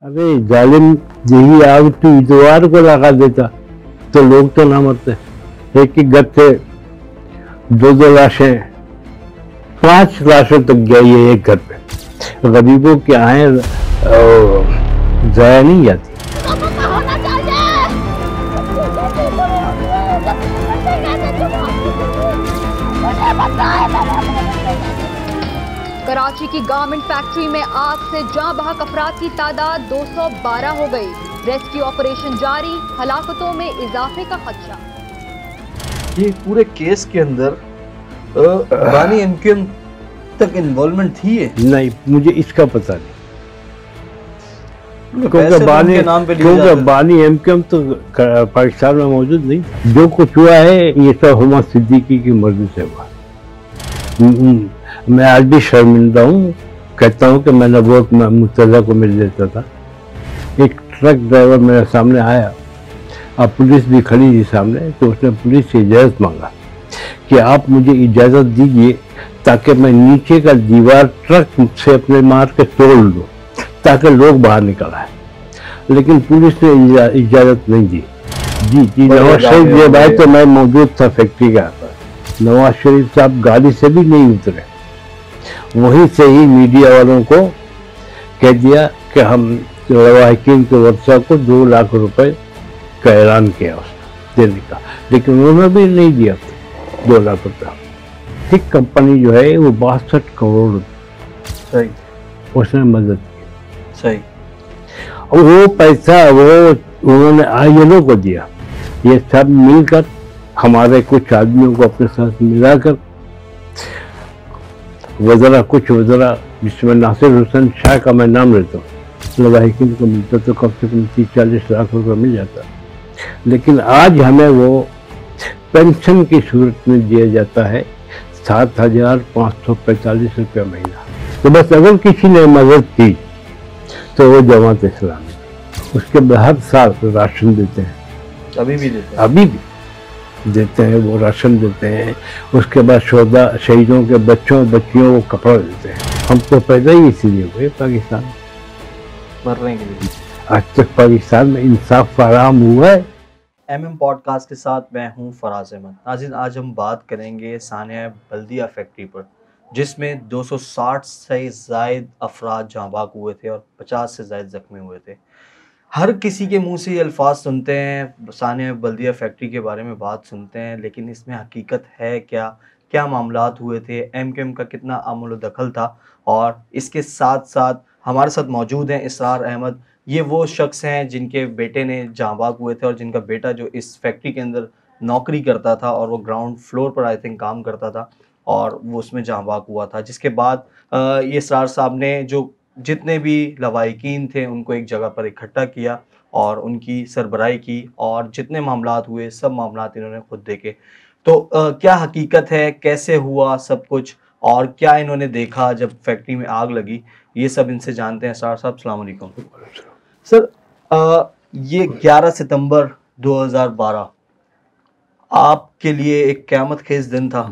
अरे जालिम, यही आग तू इतवार को लगा देता तो लोग तो ना मरते। एक ही घर से दो लाशें, 5 लाशें तक गई है एक घर पे। गरीबों की आएं जाया नहीं जाती। कराची की गारमेंट फैक्ट्री में आग से जां बहक अफराद की तादाद 212 हो गई। रेस्क्यू ऑपरेशन जारी, हलाकतों में इजाफे का खदशा। ये पूरे केस के अंदर बानी एमक्यूएम तक इन्वॉल्वमेंट थी है? नहीं, मुझे इसका पता नहीं, क्योंकि बानी एमक्यूएम तो पाकिस्तान में मौजूद नहीं। जो कुछ हुआ है ये सब हुमाद सिद्दीकी की मर्जी से हुआ। मैं आज भी शर्मिंदा हूँ, कहता हूँ कि मैं नबूवत में मुर्तज़ा को मिल लेता था। एक ट्रक ड्राइवर मेरे सामने आया, अब पुलिस भी खड़ी थी सामने, तो उसने पुलिस से इजाज़त मांगा कि आप मुझे इजाज़त दीजिए ताकि मैं नीचे का दीवार ट्रक से अपने मार के तोड़ लूँ ताकि लोग बाहर निकल आए। लेकिन पुलिस ने इजाज़त नहीं दी। जी नवाज शरीफ जब आए तो मैं मौजूद था फैक्ट्री का। नवाज शरीफ साहब गाड़ी से भी नहीं उतरे, वहीं से ही मीडिया वालों को कह दिया कि हम लवाहिकीन के वर्षा को 2 लाख रुपए का ऐलान किया उसने देने का, लेकिन उन्होंने भी नहीं दिया 2 लाख रुपया। ठीक कंपनी जो है वो 62 करोड़ सही उसने मदद की। सही। और वो पैसा वो उन्होंने आईएलओ को दिया। ये सब मिलकर हमारे कुछ आदमियों को अपने साथ मिलाकर कुछ वज़रा जिसमें नासिर हुसैन शाह का मैं नाम लेता हूँ, लवाहिकीन को मिलता तो कम से कम 30-40 लाख रुपये मिल जाता। लेकिन आज हमें वो पेंशन की सूरत में दिया जाता है 7,545 रुपया महीना। तो बस अगर किसी ने मदद की तो वो जमात इस्लामी, उसके बाद हर साल राशन देते हैं, अभी भी देते हैं, अभी भी देते हैं, वो राशन देते हैं। उसके बाद शहीदों के बच्चों बच्चियों को कपड़ा देते हैं। हम तो पैदा ही इसीलिए हुए पाकिस्तान, मरने के लिए। आज तक पाकिस्तान में इंसाफ फराहम हुआ है। MM पॉडकास्ट के साथ मैं हूं फराज अहमद। नाज़रीन, आज हम बात करेंगे सानिया बल्दिया फैक्ट्री पर, जिसमें 260 से ज़ायद अफराद जाँ बाग हुए थे और 50 से ज़ायद ज़ख्मी हुए थे। हर किसी के मुंह से ये अल्फाज सुनते हैं, सानिया बल्दिया फैक्ट्री के बारे में बात सुनते हैं, लेकिन इसमें हकीकत है क्या? क्या मामलात हुए थे? एमक्यूएम का कितना अमल दखल था? और इसके साथ साथ हमारे साथ मौजूद हैं इसरार अहमद। ये वो शख्स हैं जिनके बेटे ने जाँ बाग हुए थे और जिनका बेटा जो इस फैक्ट्री के अंदर नौकरी करता था और वो ग्राउंड फ्लोर पर आई थिंक काम करता था और वो उसमें जाँ बाग हुआ था। जिसके बाद ये इसरार साहब ने जो जितने भी लवाहिकीन थे उनको एक जगह पर इकट्ठा किया और उनकी सरबराही की और जितने मामलात हुए सब मामलात इन्होंने खुद देखे। तो क्या हकीकत है, कैसे हुआ सब कुछ और क्या इन्होंने देखा जब फैक्ट्री में आग लगी, ये सब इनसे जानते हैं। सर साहब अस्सलाम वालेकुम। सर, ये 11 सितंबर 2012 आपके लिए एक क़यामत खेज दिन था।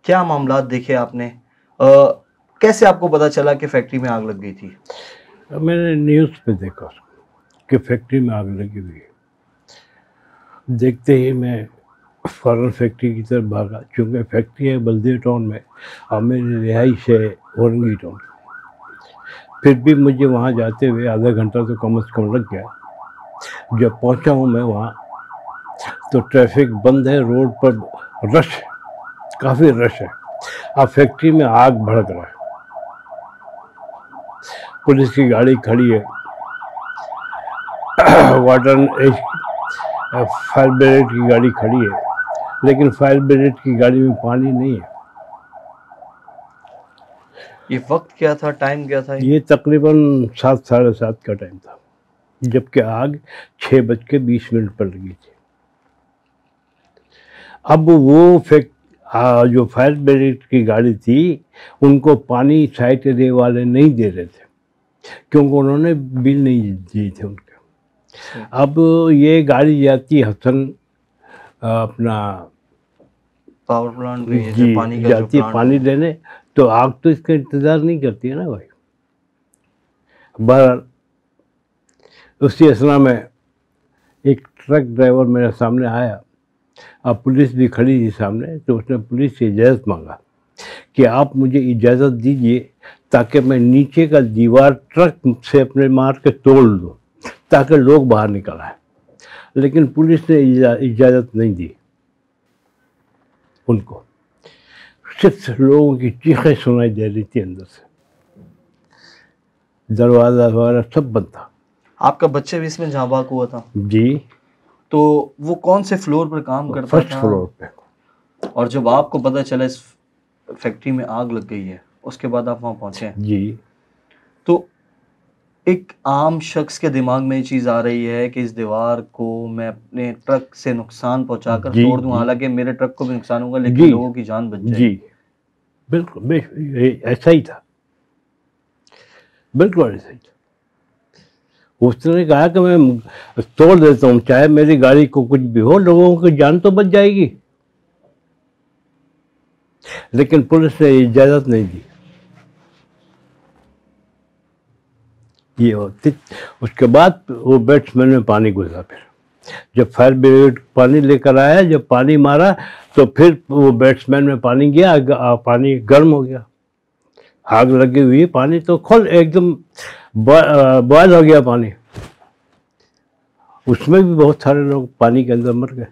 क्या मामलात देखे आपने? कैसे आपको पता चला कि फैक्ट्री में आग लग गई थी? मैंने न्यूज़ पे देखा कि फैक्ट्री में आग लगी हुई है। देखते ही मैं फ़ौरन फैक्ट्री की तरफ भागा, क्योंकि फैक्ट्री है बल्दिया टाउन में और मेरी रिहाइश है औरंगी टाउन। फिर भी मुझे वहाँ जाते हुए आधा घंटा तो कम से कम लग गया। जब पहुँचा हूँ मैं वहाँ तो ट्रैफिक बंद है, रोड पर रश, काफ़ी रश है। अब फैक्ट्री में आग भड़क रहा है, पुलिस की गाड़ी खड़ी है, वाटर फायर ब्रिगेड की गाड़ी खड़ी है, लेकिन फायर ब्रिगेड की गाड़ी में पानी नहीं है। ये वक्त क्या था, टाइम क्या था? ये तकरीबन 7, साढ़े 7 का टाइम था, जबकि आग 6:20 पर लगी थी। अब वो जो फायर ब्रिगेड की गाड़ी थी उनको पानी साइट एरिया वाले नहीं दे रहे थे, क्योंकि उन्होंने बिल नहीं दिए थे उनके। अब ये गाड़ी जाती हसन अपना पावर प्लांट भी पानी का जाती है पानी लेने, तो आग तो इसका इंतज़ार नहीं करती है ना भाई। बहरहाल उसी असना में एक ट्रक ड्राइवर मेरे सामने आया, अब पुलिस भी खड़ी थी सामने, तो उसने पुलिस से इजाज़त मांगा कि आप मुझे इजाज़त दीजिए ताकि मैं नीचे का दीवार ट्रक से अपने मार के तोड़ दूँ ताकि लोग बाहर निकल आए। लेकिन पुलिस ने इजाज़त नहीं दी उनको। सिर्फ लोगों की चीखें सुनाई दे रही थी अंदर से, दरवाज़ा वगैरह सब बंद था। आपका बच्चा भी इसमें जाँ बाक हुआ था? जी। तो वो कौन से फ्लोर पर काम करता था? फर्स्ट फ्लोर पे। और जब आपको पता चला इस फैक्ट्री में आग लग गई है, उसके बाद आप वहाँ पहुँचे? जी। तो एक आम शख्स के दिमाग में ये चीज़ आ रही है कि इस दीवार को मैं अपने ट्रक से नुकसान पहुँचाकर तोड़ दूँ, हालांकि मेरे ट्रक को भी नुकसान होगा लेकिन लोगों की जान बच जाएगी। जी बिल्कुल, ऐसा ही था, बिल्कुल ऐसा ही था। उसने कहा कि मैं तोड़ देता हूँ, चाहे मेरी गाड़ी को कुछ भी हो, लोगों की जान तो बच जाएगी। लेकिन पुलिस ने इजाज़त नहीं दी। ये होती, उसके बाद वो बैट्समैन में पानी घुसा। फिर जब फायर ब्रिगेड पानी लेकर आया, जब पानी मारा तो फिर वो बैट्समैन में पानी गया, पानी गर्म हो गया, आग लगी हुई, पानी तो खुल एकदम बॉयल हो गया पानी। उसमें भी बहुत सारे लोग पानी के अंदर मर गए।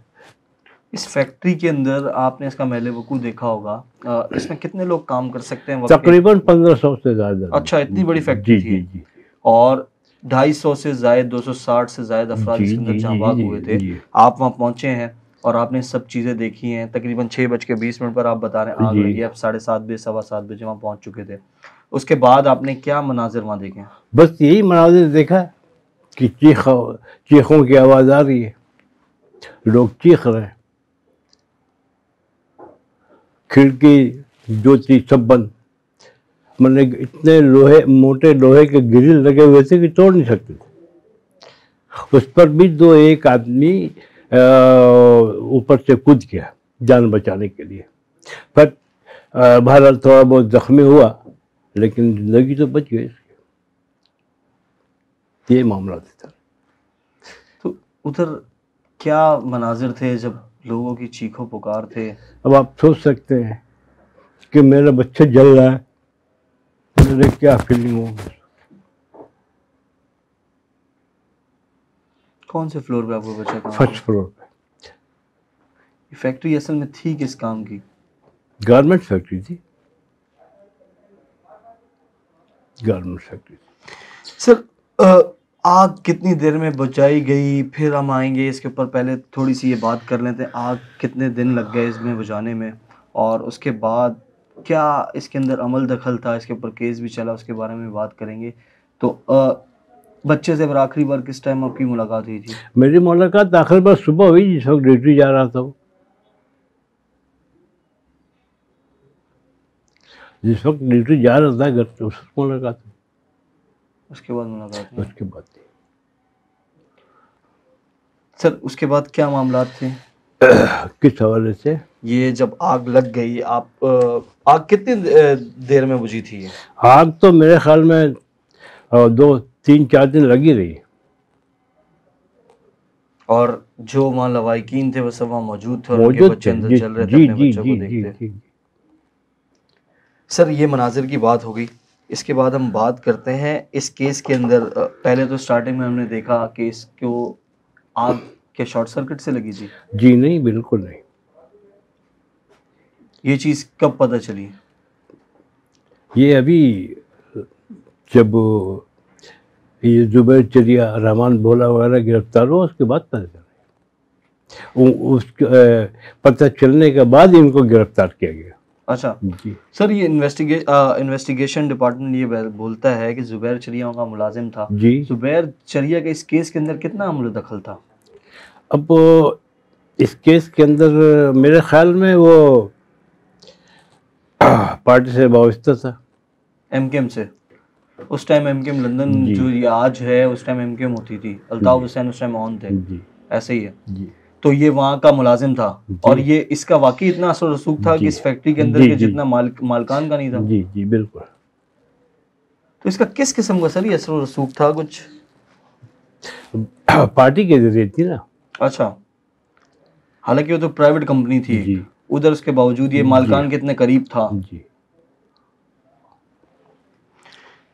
इस फैक्ट्री के अंदर आपने इसका मेले वकूफ़ देखा होगा, इसमें कितने लोग काम कर सकते हैं? तकरीबन 1500 से ज़्यादा। अच्छा, इतनी बड़ी फैक्ट्री थी? जी। और 250 से ज़ायद, 260 से ज़ायद अफराद इसके अंदर जाँ बाक हुए थे। आप वहाँ पहुँचे हैं और आपने सब चीज़ें देखी हैं। तकरीबन 6:20 पर आप बता रहे हैं आग लगी, आप 7:30 बजे, 7:15 बजे वहाँ पहुँच चुके थे। उसके बाद आपने क्या मनाजिर वहाँ देखे? बस यही मनाजिर देखा कि चीखों की आवाज़ आ रही है, लोग चीख रहे हैं, खिड़की जो थी सब बंद। मैंने इतने मोटे लोहे के ग्रिल लगे हुए थे कि तोड़ नहीं सकते थे। उस पर भी एक आदमी ऊपर से कूद गया जान बचाने के लिए, पर बहरहाल थोड़ा बहुत जख्मी हुआ लेकिन जिंदगी तो बच गई। ये मामला था। तो उधर क्या मनाजिर थे जब लोगों की चीखों पुकार थे? अब आप सोच सकते हैं कि मेरा बच्चा जल रहा है, मेरे क्या फीलिंग होगी। कौन से फ्लोर पे आपको बच्चा था? फर्स्ट फ्लोर पे। ये फैक्ट्री असल में थी किस काम की? गारमेंट फैक्ट्री थी, गारमेंट फैक्ट्री। सर, आग कितनी देर में बुझाई गई? फिर हम आएंगे इसके ऊपर, पहले थोड़ी सी ये बात कर लेते हैं, आग कितने दिन लग गए इसमें बुझाने में, और उसके बाद क्या इसके अंदर अमल दखल था, इसके ऊपर केस भी चला, उसके बारे में बात करेंगे। तो बच्चे से आखिरी बार किस टाइम आपकी मुलाकात हुई थी? मेरी मुलाकात आखिरी बार सुबह हुई, जिस वक्त ड्यूटी जा रहा था वो, जिस वक्त ड्यूटी जा रहा था घर पे, उस मुलाकात। उसके बाद मुलाकात? उसके बाद थी। सर, उसके बाद क्या मामला थे? किस हवाले से? ये जब आग लग गई, आग कितनी देर में बुझी थी? आग तो मेरे ख्याल में 2-3-4 दिन लगी रही। और जो वहाँ लवाहिकीन थे वो सब वहाँ मौजूद थे और उनके बच्चे अंदर चल रहे थे अपने बच्चों को देखते। सर, ये मनाजिर की बात हो गई। इसके बाद हम बात करते हैं इस केस के अंदर। पहले तो स्टार्टिंग में हमने देखा कि इसको आग के शॉर्ट सर्किट से लगी थी। जी नहीं, बिल्कुल नहीं। ये चीज़ कब पता चली? ये अभी जब ये जुबैर चरिया, रहमान भोला वगैरह गिरफ्तार हुआ, उसके बाद पता चला। उसके पता चलने के बाद इनको गिरफ्तार किया गया। अच्छा जी। सर, ये इन्वेस्टिगेशन डिपार्टमेंट ये बोलता है कि जुबैर चरिया का मुलाजिम था जी। जुबैर चरिया के इस केस के अंदर कितना अमल दखल था? अब इस केस के अंदर मेरे ख्याल में वो पार्टी से वाबस्ता था, एमकेएम से। उस टाइम एमकेएम लंदन जो ये आज है, उस टाइम एमकेएम होती थी। अल्ताफ हुसैन उस टाइम ऑन थे जी। ऐसे ही है जी। तो ये वहाँ का मुलाजिम था और ये इसका वाकई इतना असर रसूख था कि इस फैक्ट्री के अंदर के जितना मालकान का नहीं था। जी जी बिल्कुल। तो इसका किस किस्म का सर ये असर रसूख था? कुछ पार्टी के जरिए थी ना। अच्छा, हालांकि वो तो प्राइवेट कंपनी थी जी उधर, उसके बावजूद ये मालिकान के इतने करीब था। जी।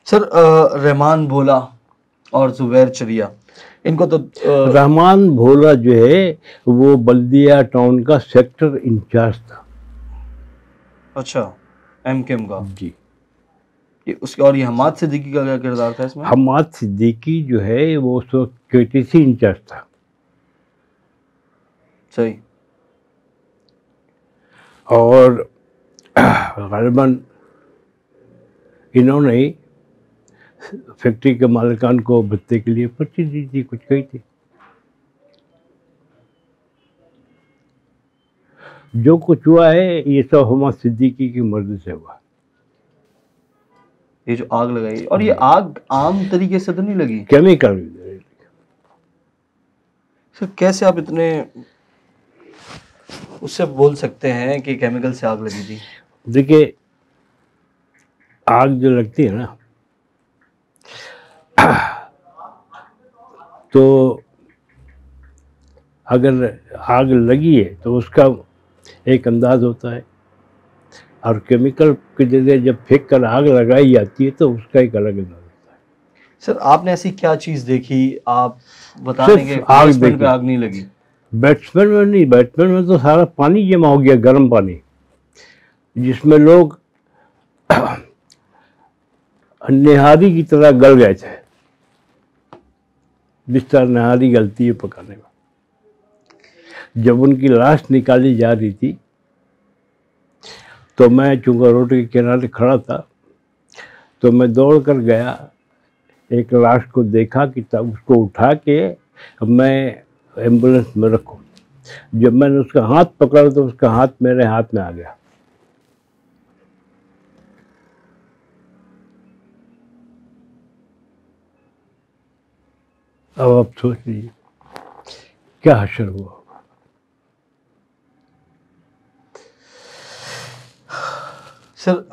सर रहमान भोला और जुबैर चरिया, इनको तो रहमान भोला जो है वो बल्दिया टाउन का सेक्टर इंचार्ज था। अच्छा, एमकेएम का जी। ये उसके, और ये हमाद सिद्दीकी का क्या किरदार था इसमें? हमाद सिद्दीकी जो है वो उस वक्त केटीसी इंचार्ज था। सही। और गालिबन इन्होंने ही फैक्ट्री के मालिकान को भत्ते के लिए पर्ची दी थी, कुछ कही थी। जो कुछ हुआ है ये सब हमाद सिद्दीकी की मर्जी से हुआ। ये जो आग लगाई, और ये आग आम तरीके से तो नहीं लगी? केमिकल। सर कैसे आप इतने उससे बोल सकते हैं कि केमिकल से आग लगी थी? देखिए, आग जो लगती है ना तो अगर आग लगी है तो उसका एक अंदाज होता है, और केमिकल के जरिए जब फेंक कर आग लगाई जाती है तो उसका एक अलग अंदाज होता है। सर आपने ऐसी क्या चीज देखी, आप बता दें कि आग बेसमेंट देखी। पे आग नहीं लगी? बैट्समैन में नहीं, बैट्समैन में तो सारा पानी जमा हो गया, गर्म पानी, जिसमें लोग निहारी की तरह गल गए थे, जिस तरह निहारी गलती है पकाने में। जब उनकी लाश निकाली जा रही थी तो मैं चूंकि रोड के किनारे खड़ा था तो मैं दौड़ कर गया, एक लाश को देखा कि तब उसको उठा के मैं एम्बुलेंस में रखूं। जब मैंने उसका हाथ पकड़ा तो उसका हाथ मेरे हाथ में आ गया। अब आप सोच लीजिए क्या हश्र हुआ। सर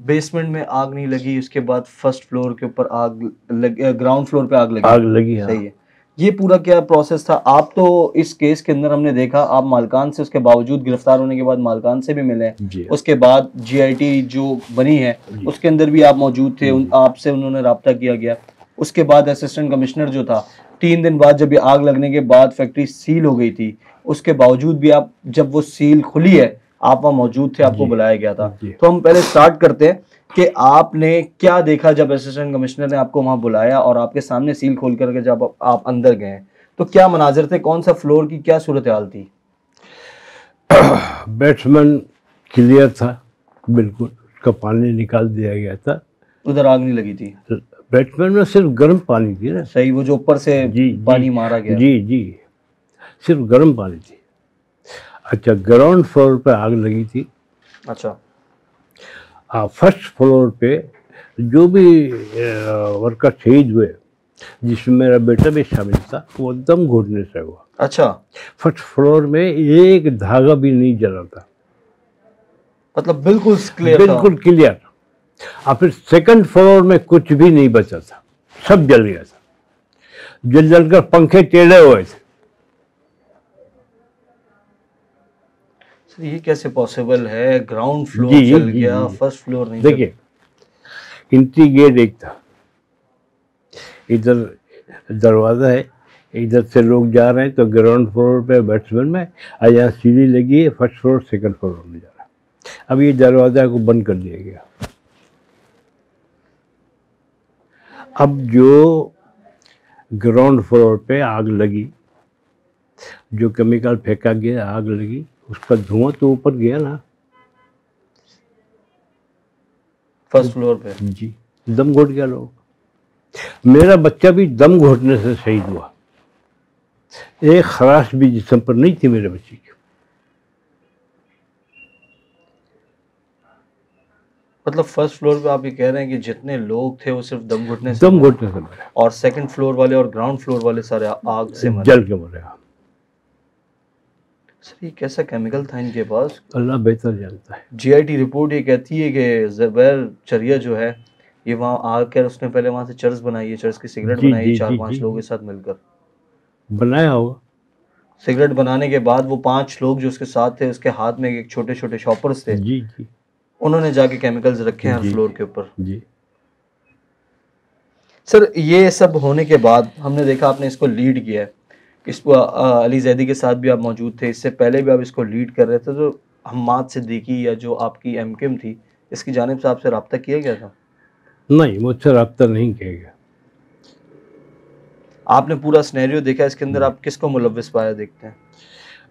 बेसमेंट में आग नहीं लगी, उसके बाद फर्स्ट फ्लोर के ऊपर आग ग्राउंड फ्लोर पे आग लगी? आग लगी, हाँ। सही है। ये पूरा क्या प्रोसेस था? आप तो इस केस के अंदर हमने देखा आप मालकान से उसके बावजूद गिरफ्तार होने के बाद मालकान से भी मिले, उसके बाद जीआईटी जो बनी है उसके अंदर भी आप मौजूद थे, आपसे उन्होंने राब्ता किया गया। उसके बाद असिस्टेंट कमिश्नर जो था, 3 दिन बाद जब ये आग लगने के बाद फैक्ट्री सील हो गई थी, उसके बावजूद भी आप, जब वो सील खुली है आप वहाँ मौजूद थे, आपको बुलाया गया था। तो हम पहले स्टार्ट करते हैं कि आपने क्या देखा जब असिस्टेंट कमिश्नर ने आपको वहाँ बुलाया और आपके सामने सील खोल करके जब आप अंदर गए तो क्या मनाजिर थे, कौन सा फ्लोर की क्या सूरत हाल थी? बैट्समैन क्लियर था बिल्कुल, उसका पानी निकाल दिया गया था। उधर आग नहीं लगी थी? बैट्समैन में सिर्फ गर्म पानी थी ना। सही, वो जो ऊपर से पानी मारा गया। जी जी, सिर्फ गर्म पानी थी। अच्छा, ग्राउंड फ्लोर पे आग लगी थी। अच्छा, फर्स्ट फ्लोर पे जो भी वर्कर शहीद हुए, जिसमें मेरा बेटा भी शामिल था, वो दम घुटने से हुआ। अच्छा, फर्स्ट फ्लोर में एक धागा भी नहीं जला था, मतलब बिल्कुल क्लियर, बिल्कुल क्लियर। और फिर सेकंड फ्लोर में कुछ भी नहीं बचा था, सब जल गया था, जल जलकर पंखे टेढ़े हुए थे। ये कैसे पॉसिबल है? ग्राउंड फ्लोर जल गया, फर्स्ट फ्लोर नहीं? देखिए, एंट्री गेट एक था, इधर दरवाज़ा है, इधर से लोग जा रहे हैं तो ग्राउंड फ्लोर पे बैट्समैन में, और यहाँ सीढ़ी लगी है, फर्स्ट फ्लोर सेकंड फ्लोर में जा रहा है। अब ये दरवाज़ा को बंद कर दिया गया। अब जो ग्राउंड फ्लोर पे आग लगी, जो केमिकल फेंका गया, आग लगी, उसका धुआं तो ऊपर गया ना। फर्स्ट फ्लोर पे? जी, दम घुट गया लोग। मेरा बच्चा भी दम घुटने से शहीद हुआ, एक खराश भी जिस्म पर नहीं थी मेरे बच्चे की। मतलब फर्स्ट फ्लोर पे आप ये कह रहे हैं कि जितने लोग थे वो सिर्फ दम घुटने से मरे, और सेकंड फ्लोर वाले और ग्राउंड फ्लोर वाले सारे आग से मरे, जल के मरे। सर ये कैसा केमिकल था इनके पास? अल्लाह बेहतर जानता है। जीआईटी रिपोर्ट ये कहती है कि जुबैर चरिया जो है ये वहाँ आकर उसने पहले वहाँ से चर्च बनाई है, चर्च की सिगरेट बनाई 4-5 लोगों के साथ मिलकर। बनाया होगा। सिगरेट बनाने के बाद वो 5 लोग जो उसके साथ थे, उसके हाथ में एक छोटे छोटे शॉपर्स थे, जी जी उन्होंने जाके केमिकल्स रखे हैं जी फ्लोर के ऊपर। जी। सर ये सब होने के बाद हमने देखा आपने इसको लीड किया है, इसको अली जैदी के साथ भी आप मौजूद थे, इससे पहले भी आप इसको लीड कर रहे थे, तो हम्माद सिद्दीकी या जो आपकी एमकेएम थी, इसकी जानिब से आपसे रब्ता किया गया था? नहीं, मुझसे रब्ता नहीं किया गया। आपने पूरा सिनेरियो देखा, इसके अंदर आप किसको मुलव्विस पाया देखते हैं?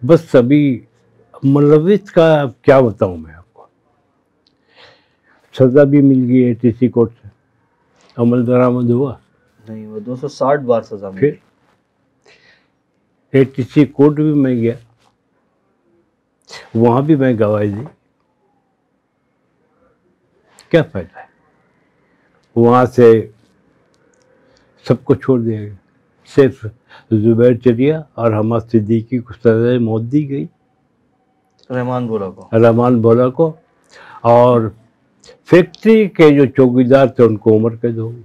बस सभी मुलव्विस का क्या बताऊं मैं आपको, सजा भी मिल गई एटीसी कोर्ट से, अमल दरामद हुआ नहीं, वो 260 बार सजा मिली। फिर एटीसी कोर्ट भी मैं गया, वहां भी मैं गवाही दी, क्या फायदा है? वहां से सबको छोड़ दिया गया, सिर्फ जुबैर चरिया और हम्माद सिद्दीकी को सजा मौत दी गई, रहमान बोला को, और फैक्ट्री के जो चौकीदार थे उनको उम्र कैद हो गई।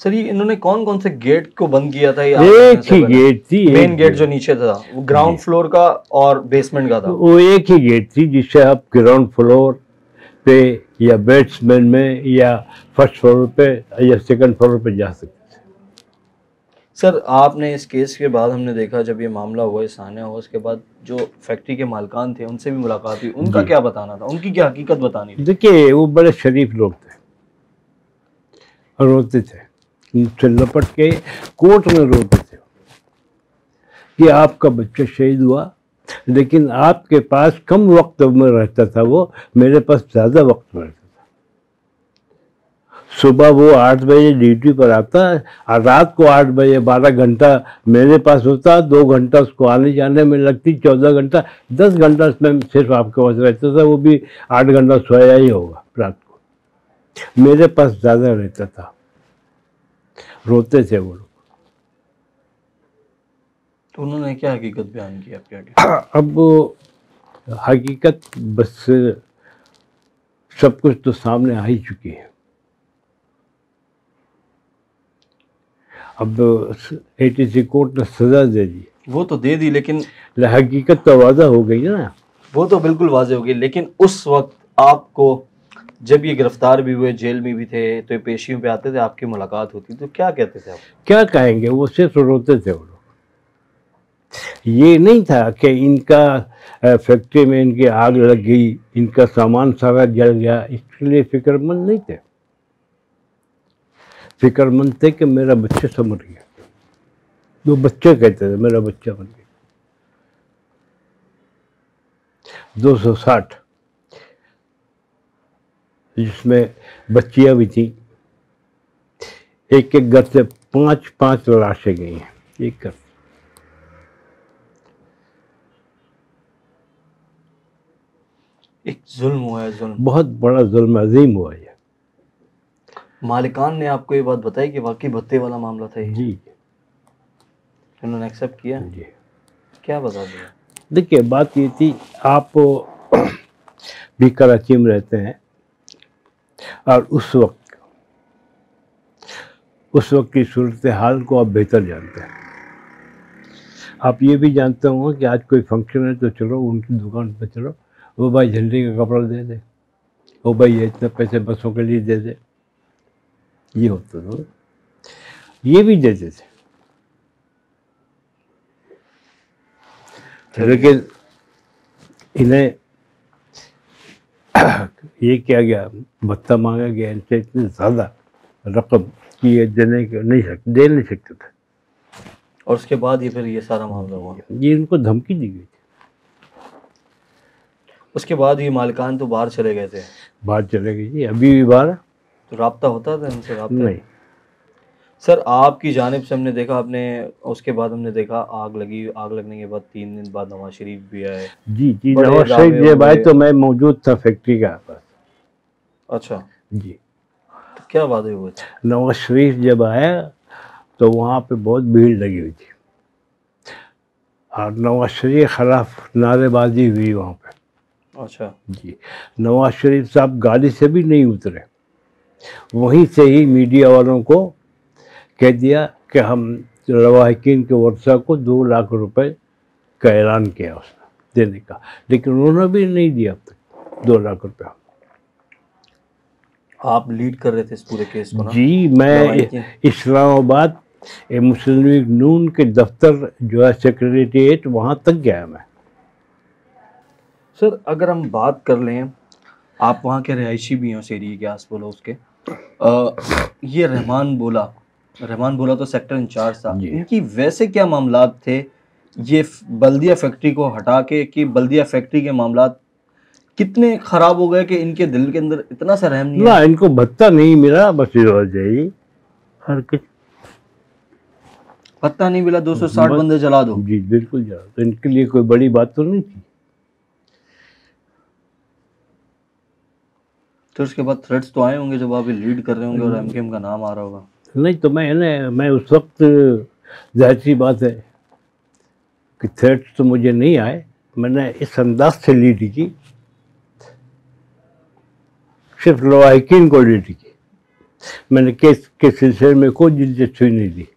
सर ये इन्होंने कौन कौन से गेट को बंद किया था? एक ही गेट थी, मेन गेट जो नीचे था वो ग्राउंड फ्लोर का और बेसमेंट का था। वो एक ही गेट थी जिससे आप ग्राउंड फ्लोर पे या बेसमेंट में या फर्स्ट फ्लोर पे या सेकंड फ्लोर पे जा सकते थे। सर आपने इस केस के बाद हमने देखा, जब ये मामला हुआ, सान्या हुआ, उसके बाद जो फैक्ट्री के मालिकान थे उनसे भी मुलाकात हुई, उनका क्या बताना था, उनकी क्या हकीकत बतानी थी? देखिए वो बड़े शरीफ लोग थे और रोते थे, उनसे लपट के कोर्ट में रोते थे कि आपका बच्चा शहीद हुआ, लेकिन आपके पास कम वक्त में रहता था वो, मेरे पास ज़्यादा वक्त में रहता था। सुबह वो 8 बजे ड्यूटी पर आता और रात को 8 बजे 12 घंटा मेरे पास होता, 2 घंटा उसको आने जाने में लगती, 14 घंटा, 10 घंटा उसमें सिर्फ आपके पास रहता था, वो भी 8 घंटा सोया ही होगा रात को, मेरे पास ज़्यादा रहता था। रोते थे वो लोग। तो उन्होंने क्या हकीकत बयान की आपके आगे? अब हकीकत बस सब कुछ तो सामने आ ही चुकी है। अब एटीसी कोर्ट ने सजा दे दी, वो तो दे दी, लेकिन हकीकत तो वादा हो गई ना। वो तो बिल्कुल वाजे हो गई, लेकिन उस वक्त आपको जब ये गिरफ्तार भी हुए, जेल में भी थे, तो ये पेशियों पे आते थे, आपकी मुलाकात होती, तो क्या कहते थे आप? क्या कहेंगे, वो सिर्फ रोते थे वो लोग। ये नहीं था कि इनका फैक्ट्री में इनकी आग लग गई, इनका सामान सारा जल गया, इसके लिए फिक्रमंद नहीं थे। फिक्रमंद थे कि मेरा बच्चा समझ गया, वो बच्चे कहते थे, मेरा बच्चा बन गया। 260 जिसमें बच्चियां भी थी, एक एक घर से 5-5 लाशें गई हैं एक घर। एक जुल्म हुआ है, जुल्म, बहुत बड़ा जुल्म अजीम हुआ है। मालिकान ने आपको ये बात बताई कि वाकई भत्ते वाला मामला था ये? जी, उन्होंने एक्सेप्ट किया? जी। क्या बता दिया? देखिए बात ये थी, आप भी कराची में रहते हैं और उस वक्त की सूरत हाल को आप बेहतर जानते हैं। आप ये भी जानते होंगे कि आज कोई फंक्शन है तो चलो उनकी दुकान पर चलो, वो भाई झंडे का कपड़ा दे दे, वो भाई ये इतने पैसे बसों के लिए दे दे, ये होता था। ये भी देते थे, लेकिन इन्हें ये किया गया, भत्ता मांगा गया इनसे इतनी ज़्यादा रकम कि ये दे नहीं सकते थे। और उसके बाद ये फिर ये सारा मामला हुआ, ये इनको धमकी दी गई थी। उसके बाद ये मालिकान तो बाहर चले गए थे? बाहर चले गए जी, अभी भी बाहर। तो राब्ता होता था इनसे? राब्ता नहीं। सर आपकी जानिब से हमने देखा, आपने उसके बाद हमने देखा आग लगी, आग लगने के बाद 3 दिन बाद नवाज शरीफ भी आए। जी जी, नवाज शरीफ जब आए तो मैं मौजूद था फैक्ट्री के पास। अच्छा जी। तो क्या वादे हुए थे? नवाज शरीफ जब आया तो वहाँ पे बहुत भीड़ लगी हुई थी और नवाज शरीफ के खिलाफ नारेबाजी हुई वहाँ पे। अच्छा जी। नवाज शरीफ साहब गाड़ी से भी नहीं उतरे, वहीं से ही मीडिया वालों को कह दिया कि हम लवाहिकीन के वर्षा को 2 लाख रुपए का ऐलान किया उसने देने का, लेकिन उन्होंने भी नहीं दिया अब तक 2 लाख रुपया। आप लीड कर रहे थे इस पूरे केस को ना? जी, मैं इस्लामाबाद मुस्लिम लीग नून के दफ्तर जो है सेक्रेटेरिएट, वहाँ तक गया मैं। सर अगर हम बात कर लें, आप वहाँ के रहायशी भी हैं उस एरिया के आस पड़ोस के, ये रहमान बोला तो सेक्टर इंचार्ज था, इनकी वैसे क्या मामलात थे ये बल्दिया फैक्ट्री को हटा के, कि बल्दिया फैक्ट्री के मामलात कितने खराब हो गए कि इनके दिल के अंदर इतना सा रहम नहीं ना, इनको भत्ता नहीं मिला, बस ये हो जाएगी हर कुछ। भत्ता नहीं मिला, 260 बंदे जला दो। जी बिल्कुल जला, तो इनके लिए कोई बड़ी बात तो नहीं थी। तो उसके बाद थ्रेट्स तो आए होंगे जब आप लीड कर रहे होंगे और एमकेएम का नाम आ रहा होगा? नहीं तो मैं उस वक्त, जाहिर सी बात है कि थ्रेट्स तो मुझे नहीं आए, मैंने इस अंदाज से लीड की, सिर्फ लवाहिकीन को लीड की, मैंने केस के सिलसिले में कोई दिलचस्पी नहीं दी,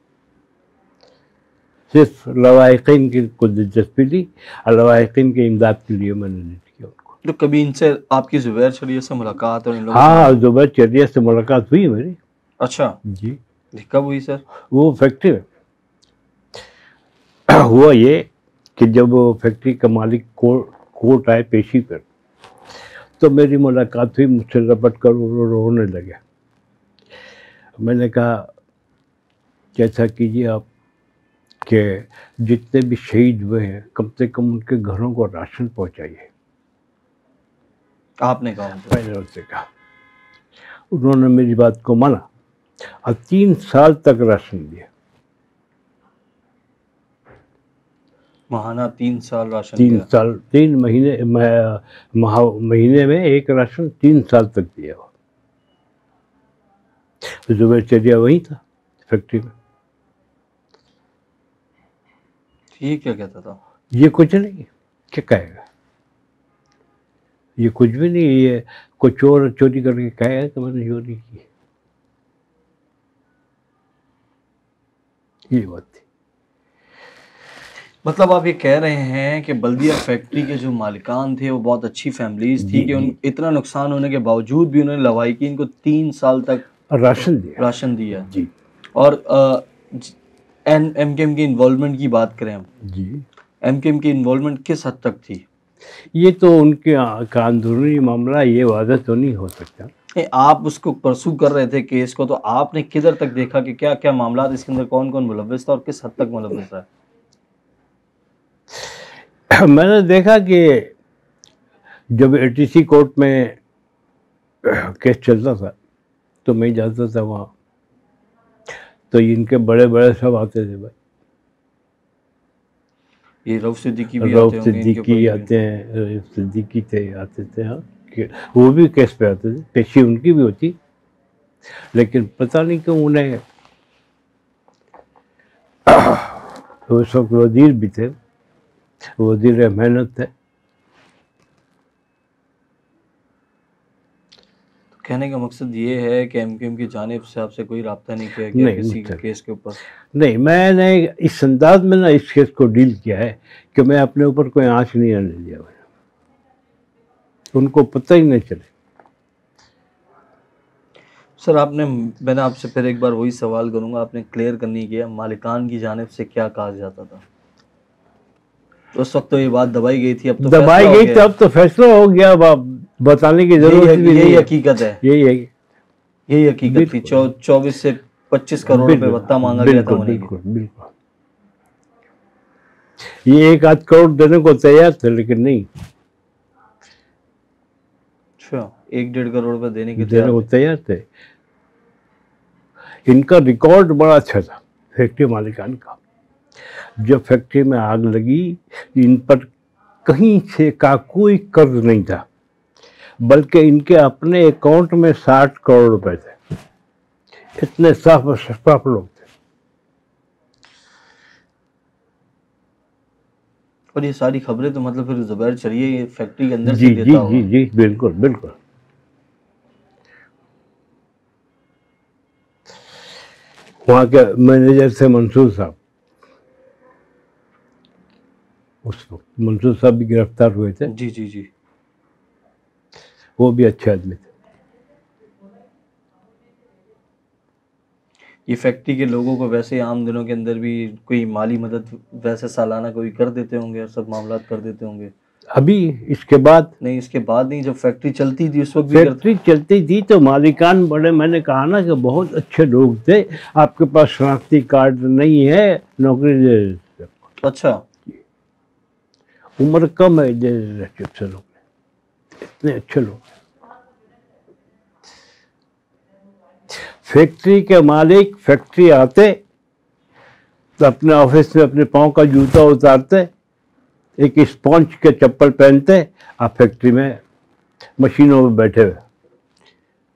सिर्फ लवाहिकीन को दिलचस्पी दी और लवाहिकीन के इमदाद के लिए मैंने लीड किया उनको। तो कभी इनसे आपकी जुबैर शरीयत से मुलाकात और इन लोगों हाँ, जुबैर शरीयत से मुलाकात हुई मेरी। अच्छा जी। कब हुई सर? वो फैक्ट्री में हुआ ये कि जब वो फैक्ट्री का मालिक कोर्ट आए पेशी पर, तो मेरी मुलाकात हुई, मुझसे रपट कर वो रोने लगे। मैंने कहा कैसा कीजिए आप कि जितने भी शहीद हुए हैं कम से कम उनके घरों को राशन पहुंचाइए। आपने कहा? मैंने उनसे कहा, उन्होंने मेरी बात को माना और 3 साल तक राशन दिया। महाना 3 साल राशन? 3 साल, 3 महीने महीने में एक राशन 3 साल तक दिया। जुबैर चरिया वहीं था फैक्ट्री में। ये क्या कहता था? ये कुछ नहीं, क्या कहेगा, ये कुछ भी नहीं, ये कोई चोर चोरी करके कहेगा कि मैंने चोरी की, ये बात थी। मतलब आप ये कह रहे हैं कि बल्दिया फैक्ट्री के जो मालिकान थे वो बहुत अच्छी फैमिलीज थी कि उन इतना नुकसान होने के बावजूद भी उन्होंने लवाहिकीन को 3 साल तक राशन दिया जी। और एमकेएम की इन्वॉल्वमेंट की बात करें हम जी, एमकेएम की इन्वॉल्वमेंट किस हद तक थी? ये तो उनके कानूनी मामला, ये वादा तो नहीं हो सकता। आप उसको परसू कर रहे थे केस को, तो आपने किधर तक देखा कि क्या क्या मामला इसके अंदर, कौन कौन मुलव्विस था और किस हद तक मुलव्विस था? मैंने देखा कि जब एटीसी कोर्ट में केस चलता था तो मैं जाता था वहाँ, तो इनके बड़े बड़े सब आते थे भाई। ये रऊफ सिद्दीकी भी रऊफ सिद्दीकी आते हैं, रऊफ सिद्दीकी थे, आते थे। हाँ, वो भी केस पे आते थे, पेशी उनकी भी होती, लेकिन पता नहीं क्यों उन्हें उस वक्त वजीर भी थे, वजीर मेहनत थे। कहने का मकसद ये है कि एमकेएम की जानिब से आपसे कोई राब्ता नहीं किया गया किसी केस के ऊपर? नहीं, मैंने इस अंदाज में ना इस केस को डील किया है कि मैं अपने ऊपर कोई आँच नहीं आने दिया, उनको पता ही नहीं चले। सर मैंने आपसे फिर एक बार वही सवाल करूंगा, आपने क्लियर करनी किया मालिकान की जानिब से क्या कहा जाता था? उस वक्त तो ये बात दबाई गई थी, अब तो दबाई गई थी, अब तो फैसला हो गया, अब बताने की जरूरत नहीं। यही हकीकत है, यही हकीकत थी। 24 से 25 करोड़ रुपए भत्ता मांगा गया था। बिल्कुल, ये 1 आध करोड़ देने को तैयार थे, लेकिन नहीं। अच्छा, 1-1.5 करोड़ रुपए देने को तैयार थे। इनका रिकॉर्ड बड़ा अच्छा था फैक्ट्री मालिकान का। जब फैक्ट्री में आग लगी, इन पर कहीं से का कोई कर्ज नहीं था, बल्कि इनके अपने अकाउंट में 60 करोड़ रुपए थे। इतने साफ और शफाफ लोग थे। और ये सारी खबरें तो मतलब फिर जुबैर चरिया फैक्ट्री के अंदर से देता होगा? जी, बिल्कुल बिल्कुल। वहाँ के मैनेजर थे मंसूर साहब, उस वक्त मंसूर साहब भी गिरफ्तार हुए थे। जी जी जी। वो भी अच्छे आदमी थे। ये फैक्ट्री के लोगों को वैसे आम दिनों के अंदर भी कोई माली मदद वैसे सालाना कोई कर देते होंगे और सब मामला कर देते होंगे? अभी इसके बाद नहीं, इसके बाद नहीं, जब फैक्ट्री चलती थी उस वक्त भी करते? फैक्ट्री चलती थी तो मालिकान बड़े, मैंने कहा ना कि बहुत अच्छे लोग थे। आपके पास शनाख्ती कार्ड नहीं है, नौकरी दे देते। अच्छा, उम्र कम है, दे देते अच्छे लोग, इतने अच्छे लोग। फैक्ट्री के मालिक फैक्ट्री आते तो अपने ऑफिस में अपने पाँव का जूता उतारते, एक स्पॉन्ज के चप्पल पहनते, आप फैक्ट्री में मशीनों में बैठे हुए,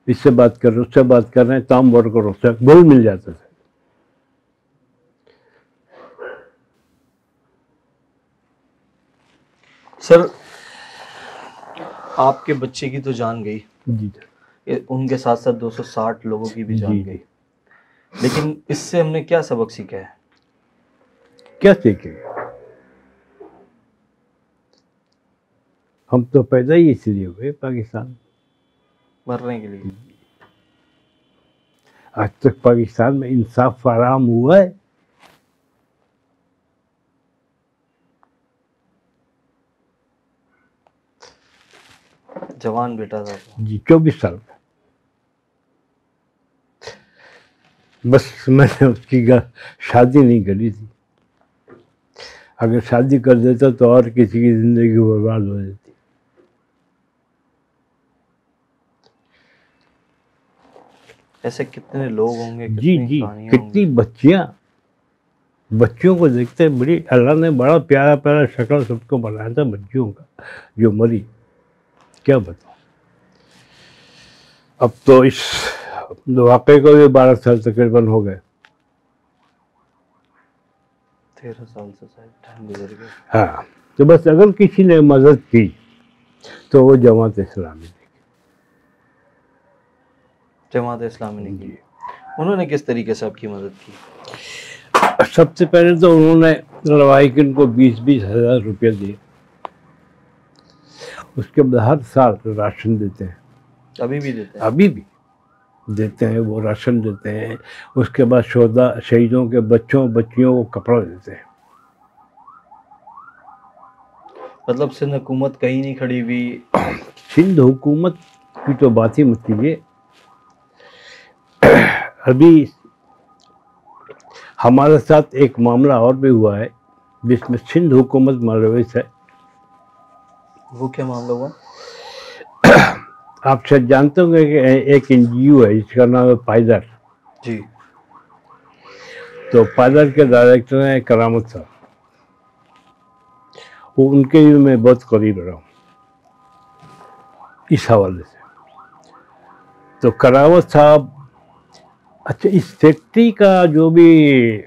इससे बात कर रहे, उससे बात कर रहे हैं, काम वर्कर से घुल मिल जाते थे। सर आपके बच्चे की तो जान गई जी, उनके साथ साथ 260 लोगों की भी जान जी। गई, लेकिन इससे हमने क्या सबक सीखा है? क्या सीखेंगे? हम तो पैदा ही इसलिए हुए पाकिस्तान, मरने के लिए। आज तक पाकिस्तान में इंसाफ फराहम हुआ है? जवान बेटा था जी, 24 साल का। बस मैंने उसकी शादी नहीं करी थी। अगर शादी कर देता तो और किसी की जिंदगी बर्बाद हो जाती। ऐसे कितने लोग होंगे, जी कितनी जी, कहानियां कितनी होंगी। बच्चियों को देखते हैं, बड़ी अल्लाह ने बड़ा प्यारा प्यारा शक्ल सबको बनाया था बच्चियों का, जो मरी, क्या बताऊं। अब तो इस वाक़े को भी 12 साल तकरीबन हो गए। 13 साल से शायद टाइम गुजर गया। हाँ, तो बस अगर किसी ने मदद की तो वो जमात इस्लामी ने। जमात इस्लामी ने की। उन्होंने किस तरीके से आपकी मदद की? सबसे पहले तो उन्होंने लवाहिकीन को 20-20 हज़ार रुपये दिए। उसके बाद हर साल राशन देते हैं। अभी भी देते हैं? अभी भी देते हैं, वो राशन देते हैं। उसके बाद शहीदों के बच्चियों को कपड़ा देते हैं। मतलब सिंध हुकूमत कहीं नहीं खड़ी हुई? सिंध हुकूमत की तो बात ही मत कीजिए। अभी हमारे साथ एक मामला और भी हुआ है जिसमें सिंध हुकूमत मुलविस है। वो क्या मामला हुआ? आप शायद जानते होंगे कि एक NGO है जिसका नाम है पायदर। जी। तो पायदर के डायरेक्टर हैं करामत साहब। वो उनके भी मैं बहुत करीब रहा हूँ इस हवाले से। तो करामत साहब, अच्छा, इस फैक्ट्री का जो भी